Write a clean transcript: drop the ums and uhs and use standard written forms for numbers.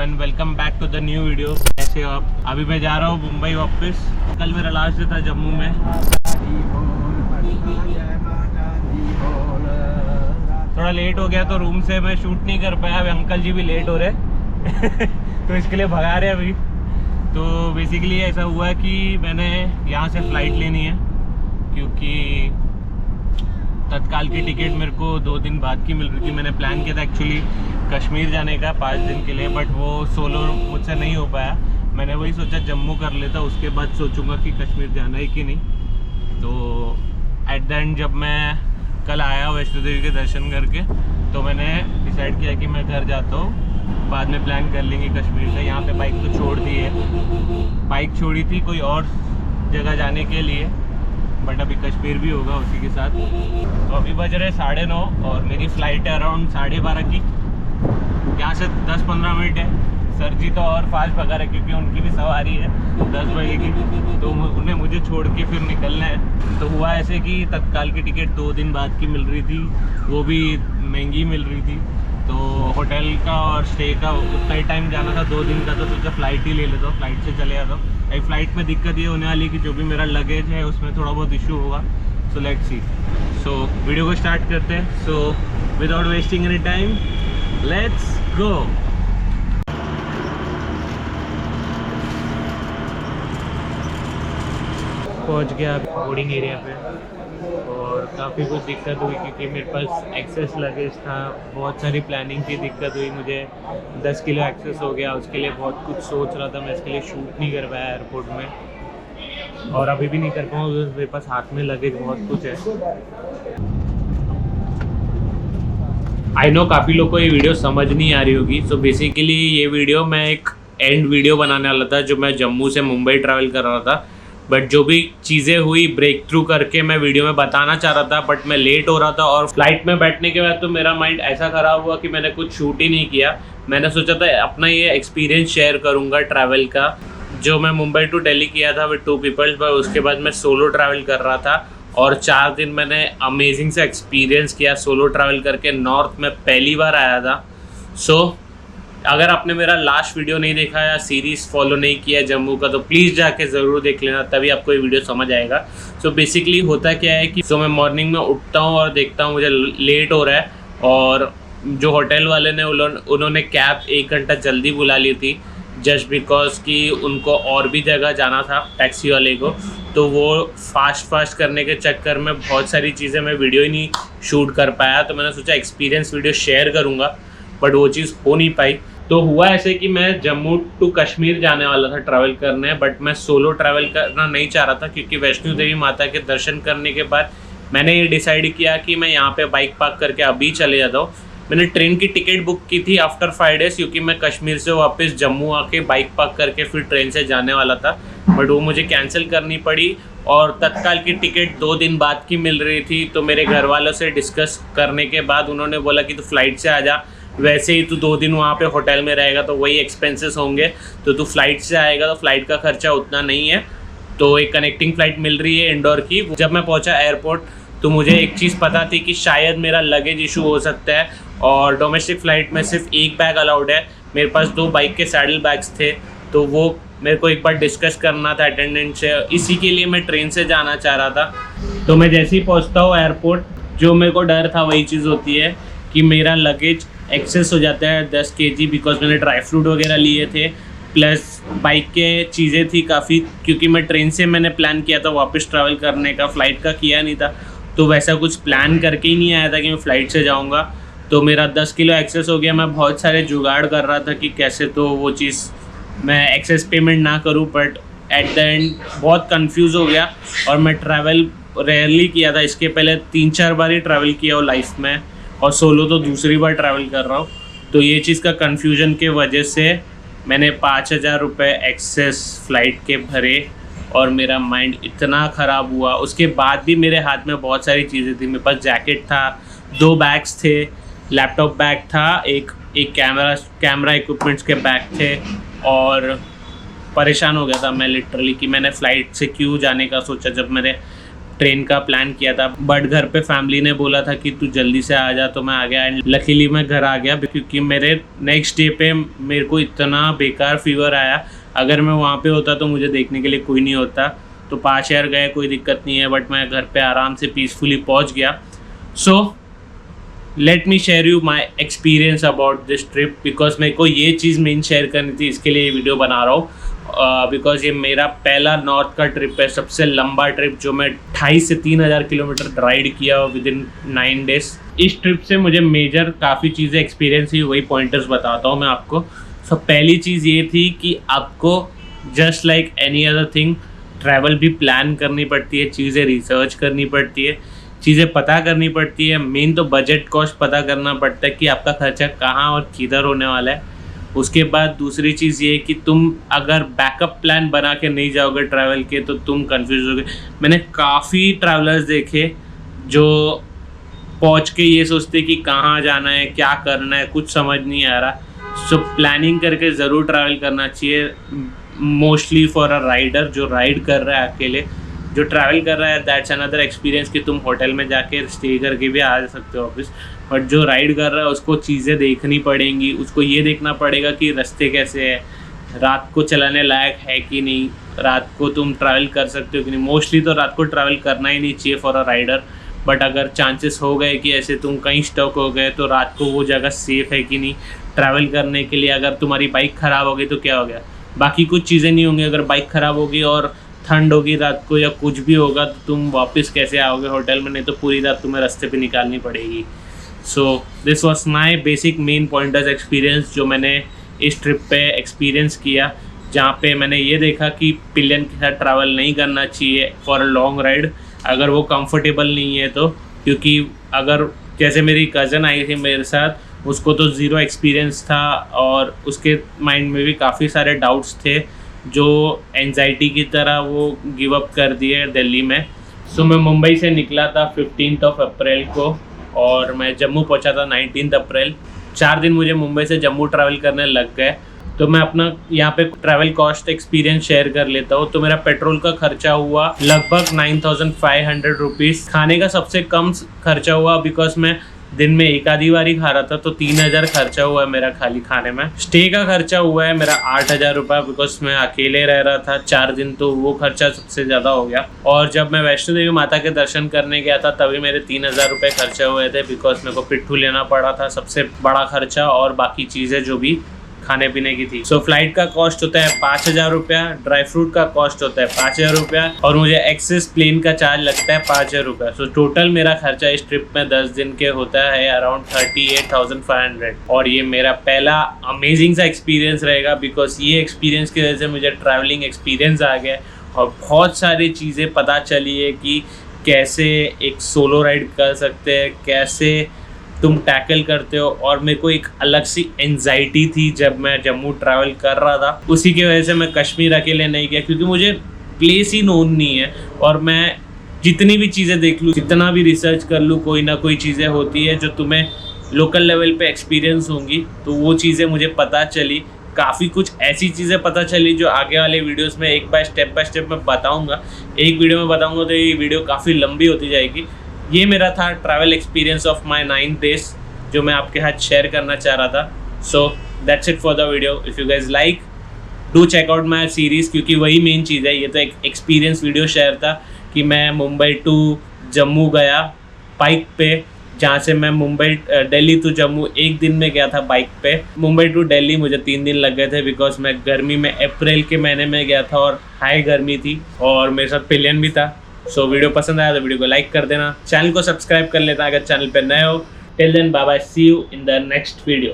And welcome back to the new video. कैसे हो आप? अभी मैं जा रहा हूँ मुंबई वापस। कल मेरा लास्ट डे था जम्मू में। थोड़ा लेट हो गया तो रूम से मैं शूट नहीं कर पाया। अभी अंकल जी भी लेट हो रहे तो इसके लिए भगा रहे अभी। तो बेसिकली ऐसा हुआ है कि मैंने यहाँ से फ़्लाइट लेनी है क्योंकि तत्काल की टिकट मेरे को 2 दिन बाद की मिल रही थी। मैंने प्लान किया था एक्चुअली कश्मीर जाने का 5 दिन के लिए, बट वो सोलो मुझसे नहीं हो पाया। मैंने वही सोचा जम्मू कर लेता, उसके बाद सोचूंगा कि कश्मीर जाना है कि नहीं। तो एट द एंड जब मैं कल आया वैष्णो देवी के दर्शन करके तो मैंने डिसाइड किया कि मैं घर जाता हूँ, बाद में प्लान कर लेंगे कश्मीर से। यहाँ पे बाइक तो छोड़ दी है, बाइक छोड़ी थी कोई और जगह जाने के लिए, बट अभी कश्मीर भी होगा उसी के साथ। तो अभी बज रहे 9:30 और मेरी फ़्लाइट है अराउंड 12:30 की। यहाँ से 10-15 मिनट है। सर जी तो और फास्ट भगा रहे क्योंकि उनकी भी सवारी है 10 बजे की, तो उन्हें मुझे छोड़ के फिर निकलना है। तो हुआ ऐसे कि तत्काल की टिकट 2 दिन बाद की मिल रही थी, वो भी महंगी मिल रही थी। तो होटल का और स्टे का उतना ही टाइम जाना था, 2 दिन का, तो सोचा फ़्लाइट ही ले लेता हूँ, फ़्लाइट से चले जाता हूँ। एक फ़्लाइट में दिक्कत ये होने वाली कि जो भी मेरा लगेज है उसमें थोड़ा बहुत इशू होगा। So let's see. So video को स्टार्ट करते हैं। So without wasting any time let's go. पहुंच गया बोर्डिंग एरिया पे और काफ़ी कुछ दिक्कत हुई क्योंकि मेरे पास एक्सेस लगेज था। बहुत सारी प्लानिंग की दिक्कत हुई, मुझे 10 किलो एक्सेस हो गया। उसके लिए बहुत कुछ सोच रहा था, मैं इसके लिए शूट नहीं कर पाया एयरपोर्ट में और अभी भी नहीं कर पाऊँ। मेरे पास हाथ में लगेज बहुत कुछ है। आई नो काफ़ी लोग को ये वीडियो समझ नहीं आ रही होगी। सो बेसिकली ये वीडियो मैं एक एंड वीडियो बनाने वाला था जो मैं जम्मू से मुंबई ट्रैवल कर रहा था, बट जो भी चीज़ें हुई ब्रेक थ्रू करके मैं वीडियो में बताना चाह रहा था, बट मैं लेट हो रहा था। और फ्लाइट में बैठने के बाद तो मेरा माइंड ऐसा ख़राब हुआ कि मैंने कुछ शूट ही नहीं किया। मैंने सोचा था अपना ये एक्सपीरियंस शेयर करूँगा ट्रैवल का, जो मैं मुंबई टू दिल्ली किया था विद 2 पीपल्स, पर उसके बाद मैं सोलो ट्रैवल कर रहा था और 4 दिन मैंने अमेजिंग सा एक्सपीरियंस किया सोलो ट्रैवल करके। नॉर्थ में पहली बार आया था। सो अगर आपने मेरा लास्ट वीडियो नहीं देखा या सीरीज़ फॉलो नहीं किया जम्मू का, तो प्लीज़ जाके ज़रूर देख लेना, तभी आपको ये वीडियो समझ आएगा। सो बेसिकली होता क्या है कि मैं मॉर्निंग में उठता हूँ और देखता हूँ मुझे लेट हो रहा है, और जो होटल वाले ने उन्होंने कैब 1 घंटा जल्दी बुला ली थी जस्ट बिकॉज कि उनको और भी जगह जाना था टैक्सी वाले को। तो वो फास्ट करने के चक्कर में बहुत सारी चीज़ें मैं वीडियो ही नहीं शूट कर पाया। तो मैंने सोचा एक्सपीरियंस वीडियो शेयर करूँगा, बट वो चीज़ हो नहीं पाई। तो हुआ ऐसे कि मैं जम्मू टू कश्मीर जाने वाला था ट्रैवल करने, बट मैं सोलो ट्रैवल करना नहीं चाह रहा था क्योंकि वैष्णो देवी माता के दर्शन करने के बाद मैंने ये डिसाइड किया कि मैं यहाँ पे बाइक पार्क करके अभी चले जाता हूँ। मैंने ट्रेन की टिकट बुक की थी आफ्टर 5 डेज़ क्योंकि मैं कश्मीर से वापस जम्मू आके बाइक पार्क करके फिर ट्रेन से जाने वाला था, बट वो मुझे कैंसिल करनी पड़ी। और तत्काल की टिकट 2 दिन बाद की मिल रही थी। तो मेरे घर वालों से डिस्कस करने के बाद उन्होंने बोला कि तू फ्लाइट से आ जा, वैसे ही तू 2 दिन वहाँ पे होटल में रहेगा तो वही एक्सपेंसेस होंगे, तो तू फ्लाइट से आएगा तो फ्लाइट का खर्चा उतना नहीं है। तो एक कनेक्टिंग फ़्लाइट मिल रही है इंदौर की। जब मैं पहुँचा एयरपोर्ट तो मुझे एक चीज़ पता थी कि शायद मेरा लगेज इशू हो सकता है, और डोमेस्टिक फ़्लाइट में सिर्फ 1 बैग अलाउड है। मेरे पास 2 बाइक के सैडल बैग्स थे, तो वो मेरे को एक बार डिस्कस करना था अटेंडेंट से, इसी के लिए मैं ट्रेन से जाना चाह रहा था। तो मैं जैसे ही पहुँचता हूँ एयरपोर्ट, जो मेरे को डर था वही चीज़ होती है कि मेरा लगेज एक्सेस हो जाता है 10 kg, बिकॉज मैंने ड्राई फ्रूट वगैरह लिए थे, प्लस बाइक के चीज़ें थी काफ़ी, क्योंकि मैं ट्रेन से मैंने प्लान किया था वापस ट्रैवल करने का, फ़्लाइट का किया नहीं था। तो वैसा कुछ प्लान करके ही नहीं आया था कि मैं फ़्लाइट से जाऊँगा। तो मेरा 10 किलो एक्सेस हो गया। मैं बहुत सारे जुगाड़ कर रहा था कि कैसे तो वो चीज़ मैं एक्सेस पेमेंट ना करूँ, बट एट द एंड बहुत कंफ्यूज हो गया। और मैं ट्रैवल रेयरली किया था, इसके पहले 3-4 बार ही ट्रैवल किया हो लाइफ में, और सोलो तो दूसरी बार ट्रैवल कर रहा हूँ। तो ये चीज़ का कन्फ्यूजन के वजह से मैंने 5,000 रुपये एक्सेस फ़्लाइट के भरे और मेरा माइंड इतना ख़राब हुआ। उसके बाद भी मेरे हाथ में बहुत सारी चीज़ें थी। मेरे पास जैकेट था, 2 बैग्स थे, लैपटॉप बैग था, एक कैमरा इक्विपमेंट्स के बैग थे, और परेशान हो गया था मैं लिटरली कि मैंने फ़्लाइट से क्यों जाने का सोचा। जब मैंने ट्रेन का प्लान किया था, बट घर पे फैमिली ने बोला था कि तू जल्दी से आ जा, तो मैं आ गया। एंड लकीली मैं घर आ गया क्योंकि मेरे नेक्स्ट डे पे मेरे को इतना बेकार फीवर आया। अगर मैं वहाँ पे होता तो मुझे देखने के लिए कोई नहीं होता। तो 5 शहर गए, कोई दिक्कत नहीं है, बट मैं घर पे आराम से पीसफुली पहुँच गया। So let me share you my experience about this trip, because मेरे को ये चीज़ मेन शेयर करनी थी, इसके लिए ये वीडियो बना रहा हूँ। बिकॉज ये मेरा पहला नॉर्थ का ट्रिप है, सबसे लंबा ट्रिप जो मैं 2,500 से 3,000 किलोमीटर राइड किया विद इन 9 डेज। इस ट्रिप से मुझे मेजर काफ़ी चीज़ें एक्सपीरियंस हुई, वही पॉइंटर्स बताता हूँ मैं आपको। सो पहली चीज़ ये थी कि आपको just like any other thing travel भी प्लान करनी पड़ती है, चीज़ें रिसर्च करनी पड़ती है, चीज़ें पता करनी पड़ती है। मेन तो बजट कॉस्ट पता करना पड़ता है कि आपका खर्चा कहाँ और किधर होने वाला है। उसके बाद दूसरी चीज़ ये कि तुम अगर बैकअप प्लान बना के नहीं जाओगे ट्रैवल के तो तुम कंफ्यूज होगे। मैंने काफ़ी ट्रैवलर्स देखे जो पहुँच के ये सोचते कि कहाँ जाना है, क्या करना है, कुछ समझ नहीं आ रहा। सो प्लानिंग करके ज़रूर ट्रैवल करना चाहिए, मोस्टली फॉर अ राइडर जो राइड कर रहा है अकेले। जो ट्रैवल कर रहा है दैट्स अनदर एक्सपीरियंस कि तुम होटल में जाके स्टे करके भी आ सकते हो ऑफिस, बट जो राइड कर रहा है उसको चीज़ें देखनी पड़ेंगी। उसको ये देखना पड़ेगा कि रास्ते कैसे है, रात को चलाने लायक है कि नहीं, रात को तुम ट्रैवल कर सकते हो कि नहीं। मोस्टली तो रात को ट्रैवल करना ही नहीं चाहिए फॉर अ राइडर, बट अगर चांसेस हो गए कि ऐसे तुम कहीं स्टक हो गए तो रात को वो जगह सेफ़ है कि नहीं ट्रैवल करने के लिए। अगर तुम्हारी बाइक ख़राब हो गई तो क्या हो गया, बाकी कुछ चीज़ें नहीं होंगी। अगर बाइक ख़राब होगी और ठंड होगी रात को या कुछ भी होगा तो तुम वापस कैसे आओगे होटल में, नहीं तो पूरी रात तुम्हें रास्ते पे निकालनी पड़ेगी। So this was my basic main pointers experience जो मैंने इस ट्रिप पे एक्सपीरियंस किया, जहाँ पे मैंने ये देखा कि पिलियन के साथ ट्रैवल नहीं करना चाहिए फॉर अ लॉन्ग राइड अगर वो कंफर्टेबल नहीं है तो। क्योंकि अगर जैसे मेरी कज़न आई थी मेरे साथ, उसको तो ज़ीरो एक्सपीरियंस था और उसके माइंड में भी काफ़ी सारे डाउट्स थे जो एंजाइटी की तरह वो गिव अप कर दिए दिल्ली में। सो मैं मुंबई से निकला था 15 अप्रैल को और मैं जम्मू पहुंचा था 19 अप्रैल। 4 दिन मुझे मुंबई से जम्मू ट्रैवल करने लग गए। तो मैं अपना यहाँ पे ट्रैवल कॉस्ट एक्सपीरियंस शेयर कर लेता हूँ। तो मेरा पेट्रोल का खर्चा हुआ लगभग 9,500 रुपीज़। खाने का सबसे कम खर्चा हुआ बिकॉज मैं दिन में एक आधी बार ही खा रहा था, तो 3,000 खर्चा हुआ है मेरा खाली खाने में। स्टे का खर्चा हुआ है मेरा 8,000 रुपये बिकॉज मैं अकेले रह रहा था 4 दिन, तो वो खर्चा सबसे ज़्यादा हो गया। और जब मैं वैष्णो देवी माता के दर्शन करने गया था तभी मेरे 3,000 रुपये खर्चे हुए थे बिकॉज मेरे को पिट्ठू लेना पड़ा था, सबसे बड़ा खर्चा, और बाकी चीज़ें जो भी खाने पीने की थी। सो फ्लाइट का कॉस्ट होता है 5,000 रुपया, ड्राई फ्रूट का कॉस्ट होता है 5,000 रुपया और मुझे एक्सेस प्लेन का चार्ज लगता है 5,000 रुपया। सो टोटल मेरा खर्चा इस ट्रिप में 10 दिन के होता है अराउंड 38,500। और ये मेरा पहला अमेजिंग सा एक्सपीरियंस रहेगा बिकॉज ये एक्सपीरियंस की वजह से मुझे ट्रैवलिंग एक्सपीरियंस आ गया और बहुत सारी चीज़ें पता चली है कि कैसे एक सोलो राइड कर सकते हैं, कैसे तुम टैकल करते हो। और मेरे को एक अलग सी एंजाइटी थी जब मैं जम्मू ट्रैवल कर रहा था, उसी की वजह से मैं कश्मीर अकेले नहीं गया क्योंकि मुझे प्लेस ही नोन नहीं है। और मैं जितनी भी चीज़ें देख लूँ, जितना भी रिसर्च कर लूँ, कोई ना कोई चीज़ें होती है जो तुम्हें लोकल लेवल पे एक्सपीरियंस होंगी, तो वो चीज़ें मुझे पता चली। काफ़ी कुछ ऐसी चीज़ें पता चली जो आगे वाले वीडियोस में एक बाय स्टेप मैं बताऊँगा। एक वीडियो में बताऊँगा तो ये वीडियो काफ़ी लंबी होती जाएगी। ये मेरा था travel experience of my 9 days जो मैं आपके साथ शेयर करना चाह रहा था। So that's it for the video. If you guys like do check out my series, क्योंकि वही मेन चीज़ है। ये तो एक एक्सपीरियंस वीडियो शेयर था कि मैं मुंबई टू जम्मू गया बाइक पे, जहाँ से मैं दिल्ली टू जम्मू एक दिन में गया था बाइक पे। मुंबई टू दिल्ली मुझे 3 दिन लग गए थे बिकॉज मैं गर्मी में अप्रैल के महीने में गया था और हाई गर्मी थी और मेरे साथ पिलियन भी था। सो वीडियो पसंद आया तो वीडियो को लाइक कर देना, चैनल को सब्सक्राइब कर लेना अगर चैनल पे नए हो। Till then bye bye, see you in the next video.